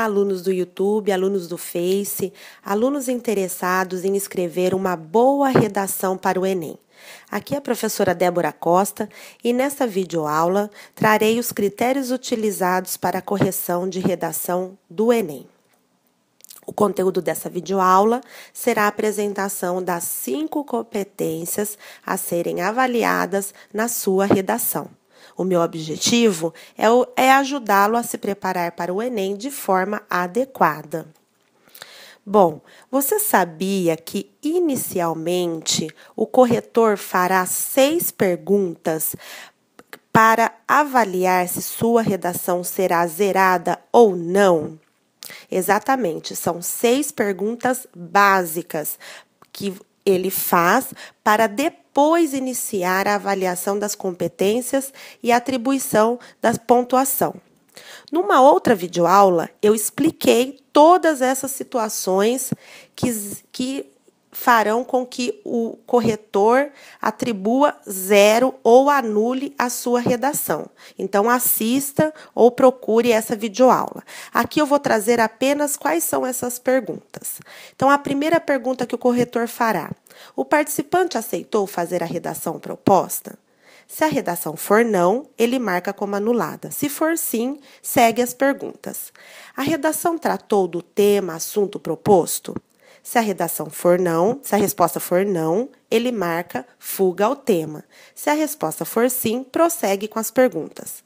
Olá, alunos do YouTube, alunos do Face, alunos interessados em escrever uma boa redação para o Enem. Aqui é a professora Débora Costa e nesta videoaula trarei os critérios utilizados para a correção de redação do Enem. O conteúdo dessa videoaula será a apresentação das 5 competências a serem avaliadas na sua redação. O meu objetivo é ajudá-lo a se preparar para o Enem de forma adequada. Bom, você sabia que, inicialmente, o corretor fará 6 perguntas para avaliar se sua redação será zerada ou não? Exatamente, são 6 perguntas básicas que ele faz para depois iniciar a avaliação das competências e atribuição da pontuação. Numa outra videoaula, eu expliquei todas essas situações que farão com que o corretor atribua 0 ou anule a sua redação. Então, assista ou procure essa videoaula. Aqui eu vou trazer apenas quais são essas perguntas. Então, a primeira pergunta que o corretor fará: o participante aceitou fazer a redação proposta? Se a redação for não, ele marca como anulada. Se for sim, segue as perguntas. A redação tratou do tema, assunto proposto? Se a redação for não, se a resposta for não, ele marca fuga ao tema. Se a resposta for sim, prossegue com as perguntas.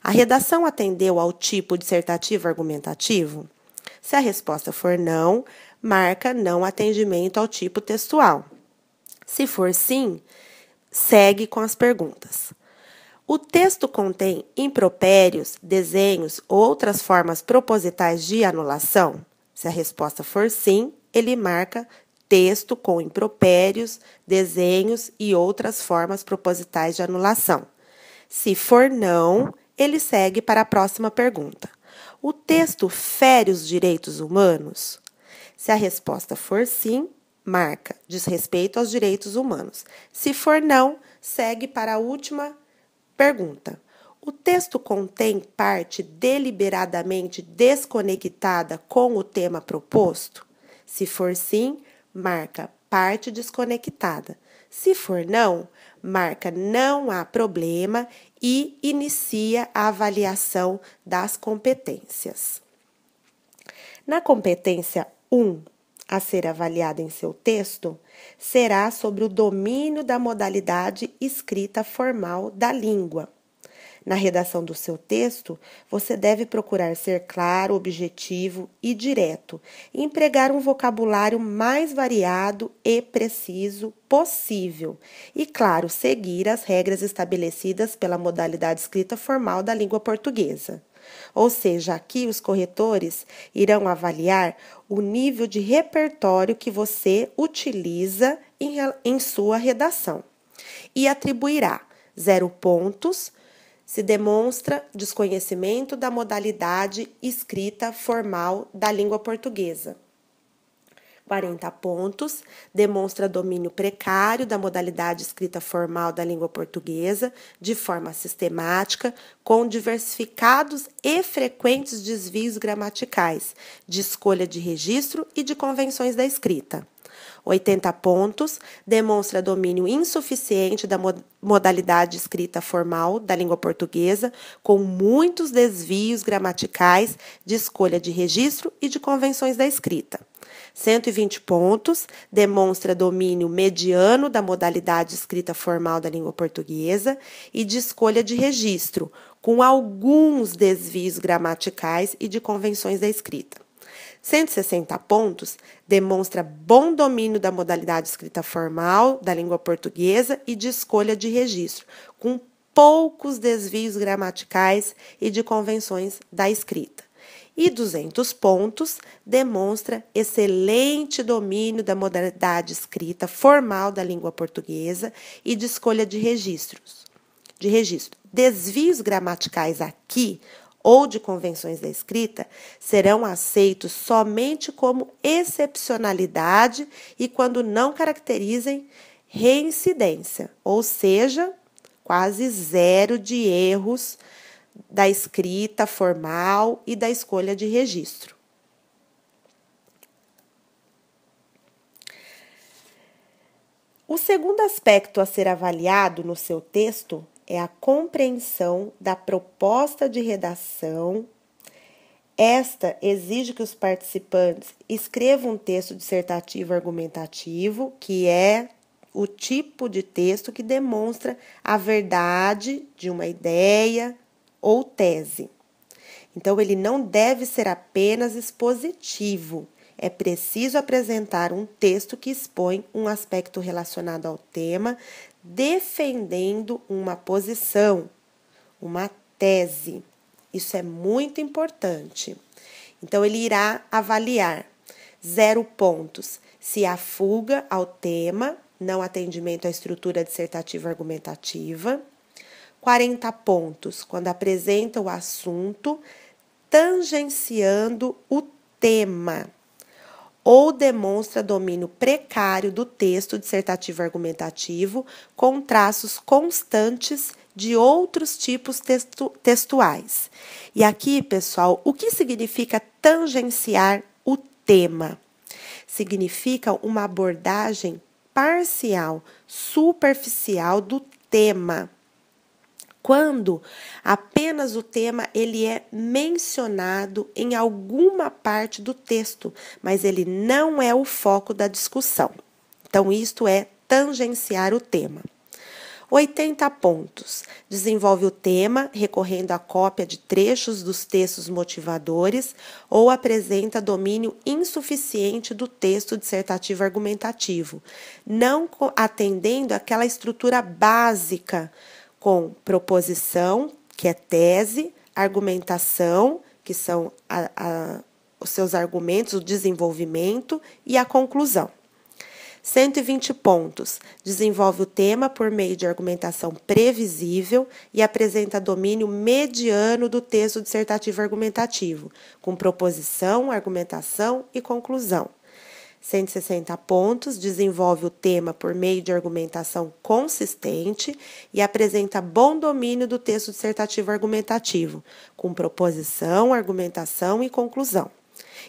A redação atendeu ao tipo dissertativo argumentativo? Se a resposta for não, marca não atendimento ao tipo textual. Se for sim, segue com as perguntas. O texto contém impropérios, desenhos ou outras formas propositais de anulação? Se a resposta for sim, ele marca texto com impropérios, desenhos e outras formas propositais de anulação. Se for não, ele segue para a próxima pergunta. O texto fere os direitos humanos? Se a resposta for sim, marca desrespeito aos direitos humanos. Se for não, segue para a última pergunta. O texto contém parte deliberadamente desconectada com o tema proposto? Se for sim, marca parte desconectada. Se for não, marca não há problema e inicia a avaliação das competências. Na competência 1, a ser avaliada em seu texto, será sobre o domínio da modalidade escrita formal da língua. Na redação do seu texto, você deve procurar ser claro, objetivo e direto, e empregar um vocabulário mais variado e preciso possível. E, claro, seguir as regras estabelecidas pela modalidade escrita formal da língua portuguesa. Ou seja, aqui os corretores irão avaliar o nível de repertório que você utiliza em sua redação e atribuirá 0 pontos se demonstra desconhecimento da modalidade escrita formal da língua portuguesa. 40 pontos, demonstra domínio precário da modalidade escrita formal da língua portuguesa, de forma sistemática, com diversificados e frequentes desvios gramaticais, de escolha de registro e de convenções da escrita. 80 pontos, demonstra domínio insuficiente da modalidade escrita formal da língua portuguesa, com muitos desvios gramaticais, de escolha de registro e de convenções da escrita. 120 pontos, demonstra domínio mediano da modalidade escrita formal da língua portuguesa e de escolha de registro, com alguns desvios gramaticais e de convenções da escrita. 160 pontos, demonstra bom domínio da modalidade escrita formal da língua portuguesa e de escolha de registro, com poucos desvios gramaticais e de convenções da escrita. E 200 pontos, demonstra excelente domínio da modalidade escrita formal da língua portuguesa e de escolha de registro. Desvios gramaticais aqui ou de convenções da escrita serão aceitos somente como excepcionalidade e quando não caracterizem reincidência, ou seja, quase 0 de erros da escrita formal e da escolha de registro. O segundo aspecto a ser avaliado no seu texto é a compreensão da proposta de redação. Esta exige que os participantes escrevam um texto dissertativo argumentativo, que é o tipo de texto que demonstra a verdade de uma ideia ou tese. Então, ele não deve ser apenas expositivo. É preciso apresentar um texto que expõe um aspecto relacionado ao tema, defendendo uma posição, uma tese. Isso é muito importante. Então, ele irá avaliar 0 pontos se há fuga ao tema, não atendimento à estrutura dissertativa argumentativa. 40 pontos quando apresenta o assunto tangenciando o tema ou demonstra domínio precário do texto dissertativo argumentativo com traços constantes de outros tipos textuais. E aqui, pessoal, o que significa tangenciar o tema? Significa uma abordagem parcial, superficial do tema. Quando apenas o tema ele é mencionado em alguma parte do texto, mas ele não é o foco da discussão. Então, isto é tangenciar o tema. 80 pontos. Desenvolve o tema recorrendo à cópia de trechos dos textos motivadores ou apresenta domínio insuficiente do texto dissertativo argumentativo, não atendendo àquela estrutura básica com proposição, que é tese, argumentação, que são os seus argumentos, o desenvolvimento e a conclusão. 120 pontos. Desenvolve o tema por meio de argumentação previsível e apresenta domínio mediano do texto dissertativo argumentativo, com proposição, argumentação e conclusão. 160 pontos, desenvolve o tema por meio de argumentação consistente e apresenta bom domínio do texto dissertativo argumentativo, com proposição, argumentação e conclusão.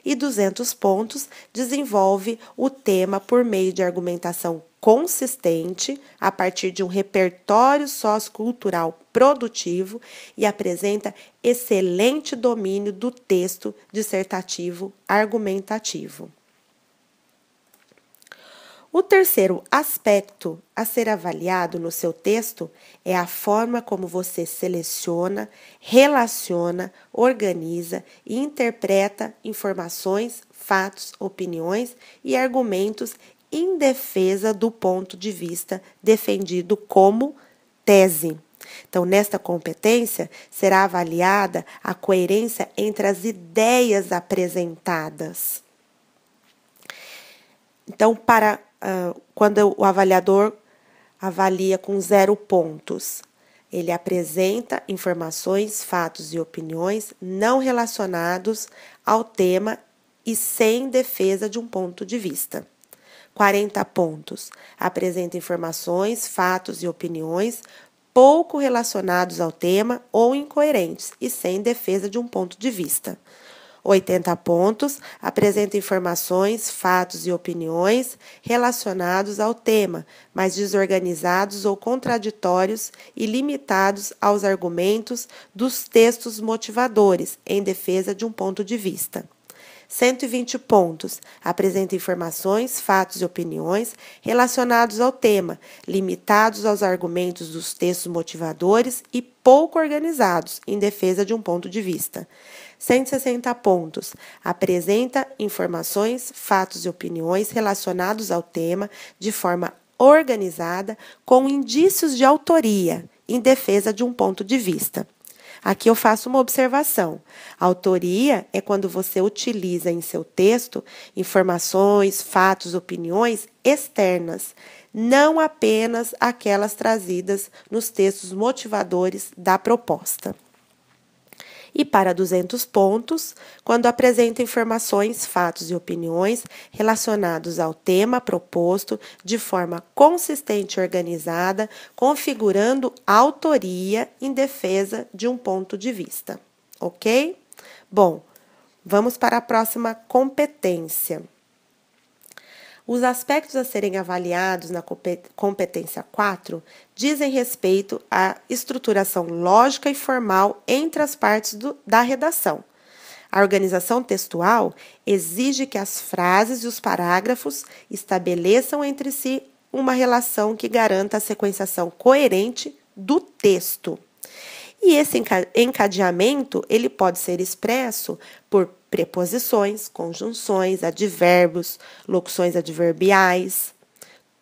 E 200 pontos, desenvolve o tema por meio de argumentação consistente, a partir de um repertório sociocultural produtivo e apresenta excelente domínio do texto dissertativo argumentativo. O terceiro aspecto a ser avaliado no seu texto é a forma como você seleciona, relaciona, organiza e interpreta informações, fatos, opiniões e argumentos em defesa do ponto de vista defendido como tese. Então, nesta competência, será avaliada a coerência entre as ideias apresentadas. Então, quando o avaliador avalia com 0 pontos, ele apresenta informações, fatos e opiniões não relacionados ao tema e sem defesa de um ponto de vista. 40 pontos, apresenta informações, fatos e opiniões pouco relacionados ao tema ou incoerentes e sem defesa de um ponto de vista. 80 pontos, apresenta informações, fatos e opiniões relacionados ao tema, mas desorganizados ou contraditórios e limitados aos argumentos dos textos motivadores, em defesa de um ponto de vista. 120 pontos, apresenta informações, fatos e opiniões relacionados ao tema, limitados aos argumentos dos textos motivadores e pouco organizados, em defesa de um ponto de vista. 160 pontos, apresenta informações, fatos e opiniões relacionados ao tema de forma organizada, com indícios de autoria, em defesa de um ponto de vista. Aqui eu faço uma observação. A autoria é quando você utiliza em seu texto informações, fatos, opiniões externas, não apenas aquelas trazidas nos textos motivadores da proposta. E para 200 pontos, quando apresenta informações, fatos e opiniões relacionados ao tema proposto de forma consistente e organizada, configurando autoria em defesa de um ponto de vista. Ok? Bom, vamos para a próxima competência. Os aspectos a serem avaliados na competência 4 dizem respeito à estruturação lógica e formal entre as partes da redação. A organização textual exige que as frases e os parágrafos estabeleçam entre si uma relação que garanta a sequenciação coerente do texto. E esse encadeamento ele pode ser expresso por preposições, conjunções, advérbios, locuções adverbiais.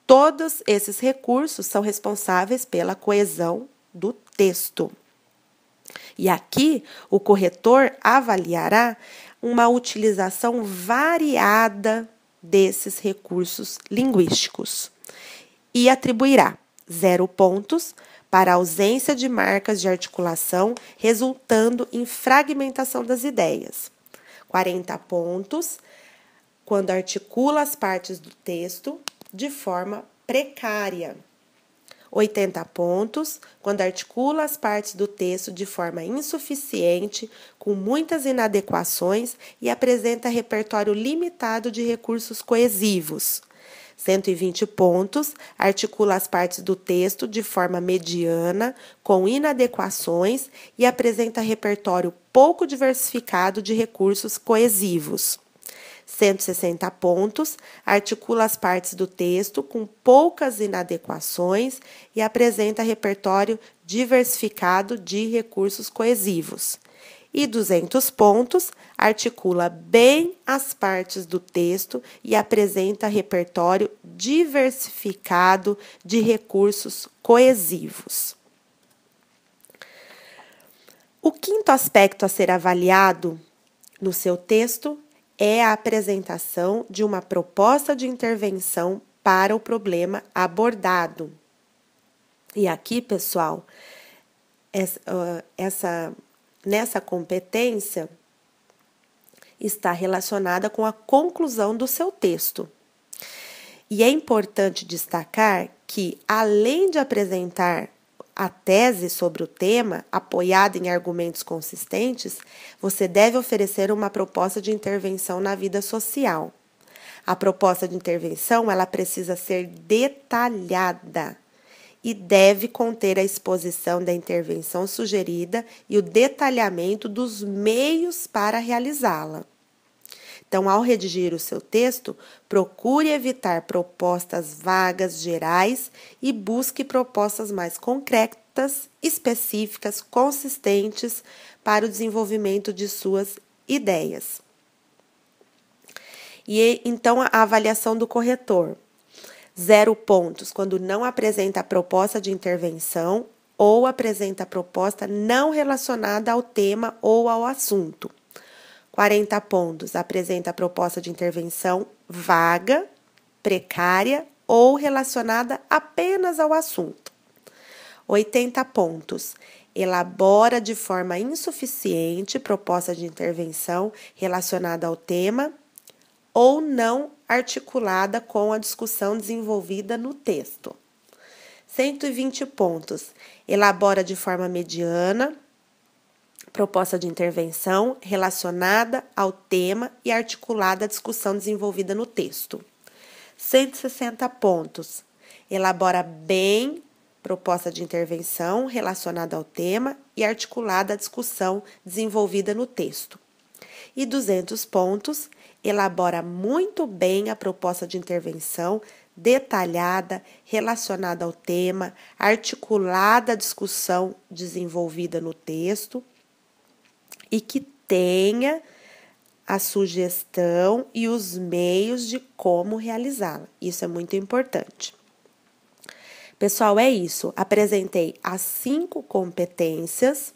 Todos esses recursos são responsáveis pela coesão do texto. E aqui, o corretor avaliará uma utilização variada desses recursos linguísticos e atribuirá 0 pontos para a ausência de marcas de articulação, resultando em fragmentação das ideias. 40 pontos quando articula as partes do texto de forma precária. 80 pontos quando articula as partes do texto de forma insuficiente, com muitas inadequações e apresenta repertório limitado de recursos coesivos. 120 pontos, articula as partes do texto de forma mediana, com inadequações e apresenta repertório pouco diversificado de recursos coesivos. 160 pontos, articula as partes do texto com poucas inadequações e apresenta repertório diversificado de recursos coesivos. E 200 pontos, articula bem as partes do texto e apresenta repertório diversificado de recursos coesivos. O quinto aspecto a ser avaliado no seu texto é a apresentação de uma proposta de intervenção para o problema abordado. E aqui, pessoal, nessa competência está relacionada com a conclusão do seu texto. E é importante destacar que, além de apresentar a tese sobre o tema, apoiada em argumentos consistentes, você deve oferecer uma proposta de intervenção na vida social. A proposta de intervenção, ela precisa ser detalhada e deve conter a exposição da intervenção sugerida e o detalhamento dos meios para realizá-la. Então, ao redigir o seu texto, procure evitar propostas vagas, gerais e busque propostas mais concretas, específicas, consistentes para o desenvolvimento de suas ideias. E então, a avaliação do corretor. 0 pontos quando não apresenta a proposta de intervenção ou apresenta a proposta não relacionada ao tema ou ao assunto. 40 pontos, apresenta a proposta de intervenção vaga, precária ou relacionada apenas ao assunto. 80 pontos, elabora de forma insuficiente proposta de intervenção relacionada ao tema ou não articulada com a discussão desenvolvida no texto. 120 pontos, elabora de forma mediana proposta de intervenção relacionada ao tema e articulada à discussão desenvolvida no texto. 160 pontos. Elabora bem proposta de intervenção relacionada ao tema e articulada à discussão desenvolvida no texto. E 200 pontos. Elabora muito bem a proposta de intervenção detalhada, relacionada ao tema, articulada à discussão desenvolvida no texto e que tenha a sugestão e os meios de como realizá-la. Isso é muito importante. Pessoal, é isso. Apresentei as 5 competências,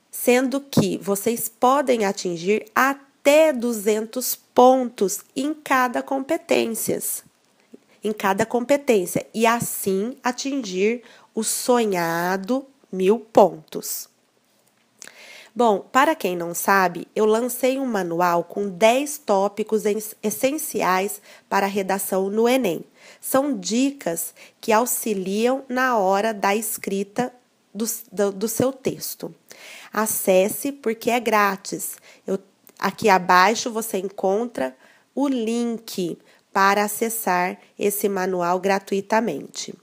sendo que vocês podem atingir até 200 pontos em cada competência. E assim atingir o sonhado 1000 pontos. Bom, para quem não sabe, eu lancei um manual com 10 tópicos essenciais para a redação no Enem. São dicas que auxiliam na hora da escrita do seu texto. Acesse porque é grátis. Aqui abaixo você encontra o link para acessar esse manual gratuitamente.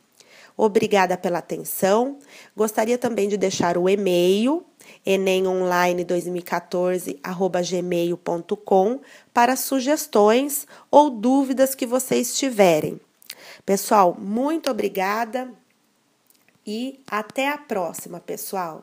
Obrigada pela atenção. Gostaria também de deixar o e-mail enemonline2014@gmail.com para sugestões ou dúvidas que vocês tiverem. Pessoal, muito obrigada e até a próxima, pessoal.